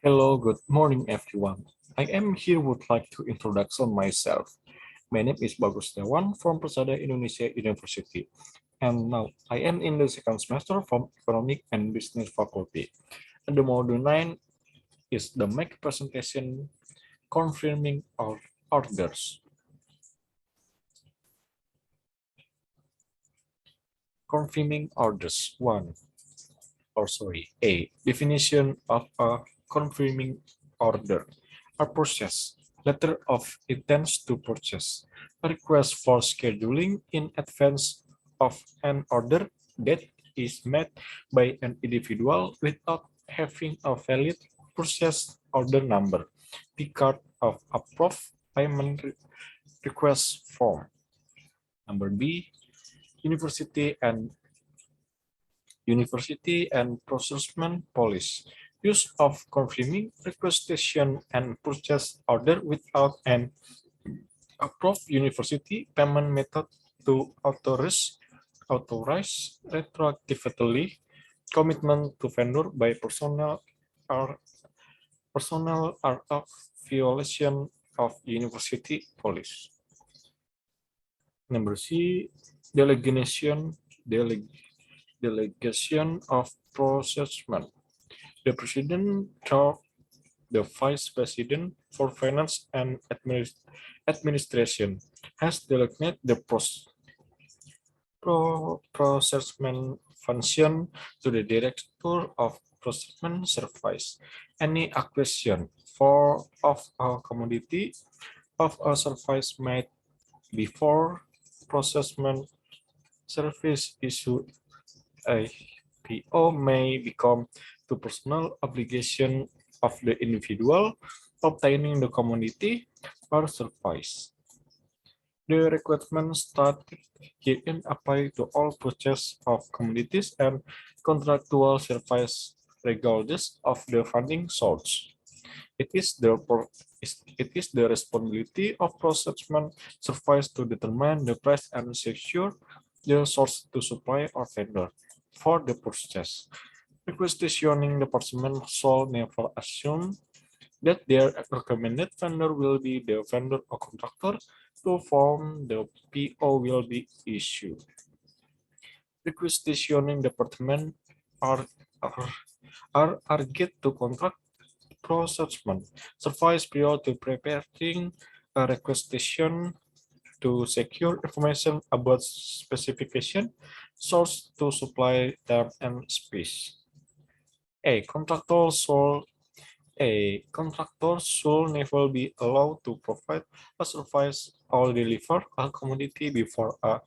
Hello, good morning, everyone. I am here would like to introduce myself. My name is Bagus Dewan from Persada Indonesia University, and now I am in the second semester from Economic and Business Faculty. And the module 9 is the make presentation confirming our orders. Confirming orders 1, A. Definition of a confirming order. A process, letter of intent to purchase. A request for scheduling in advance of an order that is made by an individual without having a valid purchase order number. P card of approved payment request form. Number B, university and procurement policy. Use of confirming requisition and purchase order without an approved university payment method to authorize retroactively commitment to vendor by personnel are a violation of university policy. Number C, delegation delegation of procurement. The president or the vice president for finance and administration has delegated the procurement function to the director of procurement service. Any acquisition of a commodity of a service made before procurement service issue a PO may become the personal obligation of the individual obtaining the commodity or service. The requirements stated herein apply to all purchase of commodities and contractual service regardless of the funding source. It is the responsibility of procurement service to determine the price and secure the source to supply or vendor for the purchase. Requisitioning department shall never assume that their recommended vendor will be the vendor or contractor to whom the PO will be issued. Requisitioning department are, are, are get to contract procurement service prior to preparing a requisition to secure information about specification, source to supply them, and space. A contractor should never be allowed to provide a service or deliver a commodity before a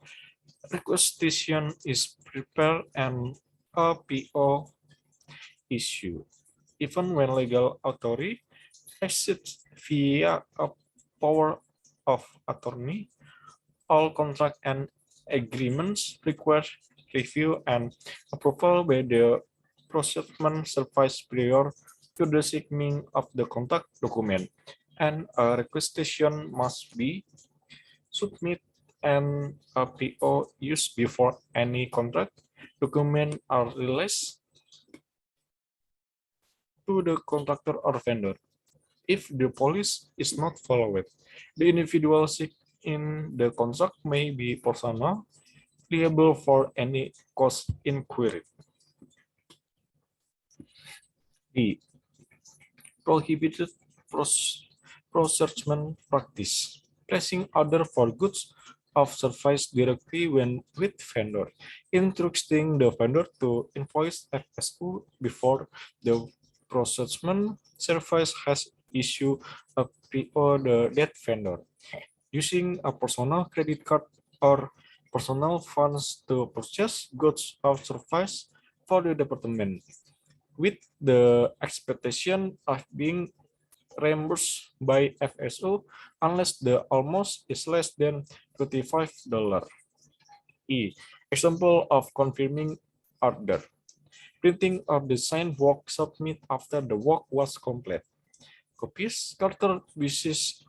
requisition is prepared and a PO issued, even when legal authority exceeds via a power of attorney. All contract and agreements require review and approval by the procurement service prior to the signing of the contract document, and a requisition must be submitted and a PO used before any contract document are released to the contractor or vendor. If the policy is not followed, the individual in the contract may be personally liable for any cost incurred. B. Prohibited procurement practice. Placing order for goods of service directly when with vendor. Instructing the vendor to invoice FSU before the procurement service has issued a PO the that vendor. Using a personal credit card or personal funds to purchase goods or service for the department, with the expectation of being reimbursed by FSO unless the almost is less than $25. E. Example of confirming order. Printing of the signed work submit after the work was complete. Copies Carter wishes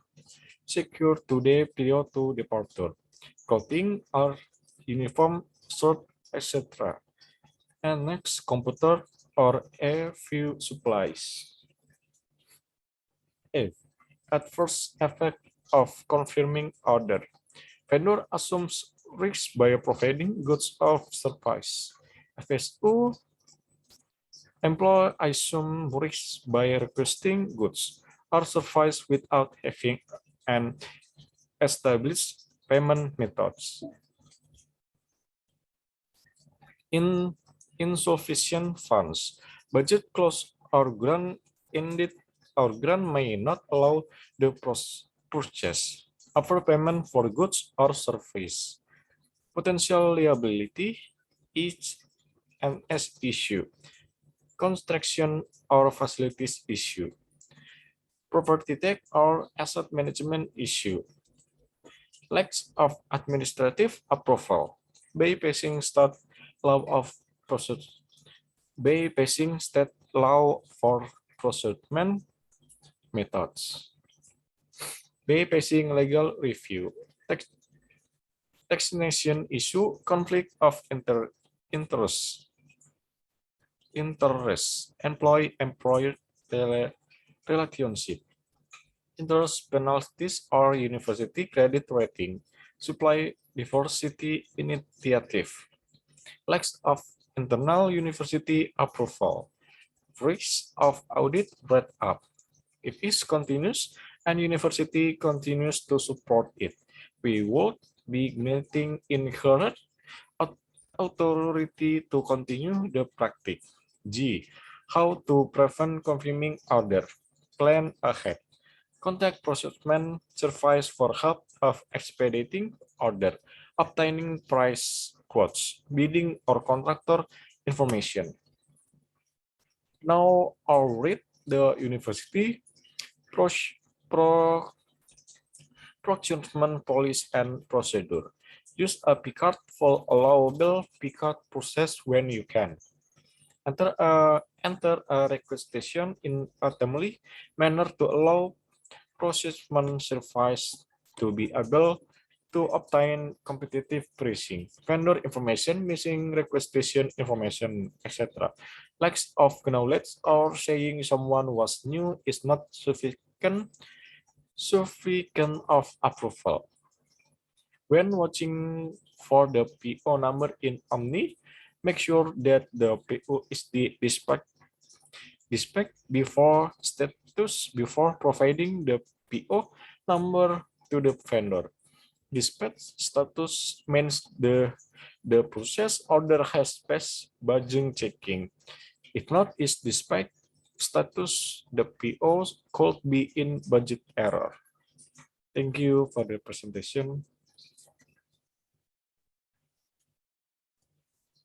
secure today prior to departure. Clothing or uniform, shirt, etc. And next, computer or a few supplies. F. Adverse effect of confirming order. Vendor assumes risk by providing goods or service. FSO. Employee assume risk by requesting goods or service without having an established payment methods. Insufficient funds. Budget close or grant indeed or grant may not allow the purchase. Overpayment for goods or service. Potential liability is an issue. Construction or facilities issue. Property tax or asset management issue. Lack of administrative approval. Bypassing state law of procedure. Bypassing state law for procurement methods. Bypassing legal review. Taxation issue. Conflict of interest. Employee-employer relationship. Interest penalties or university credit rating. Supply diversity initiative. Lack of internal university approval. Risk of audit rate up. If it continues and university continues to support it, we would be meeting encourage authority to continue the practice. G. How to prevent confirming order. Plan ahead. Contact procurement service for help of expediting order, obtaining price quotes, bidding or contractor information. Now I'll read the university procurement policy and procedure. Use a P-card for allowable P-card process when you can. Enter a requisition in a timely manner to allow procurement service to be able to obtain competitive pricing, vendor information, missing requisition information, etc. Lack of knowledge or saying someone was new is not sufficient of approval. When watching for the PO number in Omni, make sure that the PO is dispatched before providing the PO number to the vendor. Dispatch status means the process order has passed budget checking. If not, is dispatch status, the PO could be in budget error. Thank you for the presentation.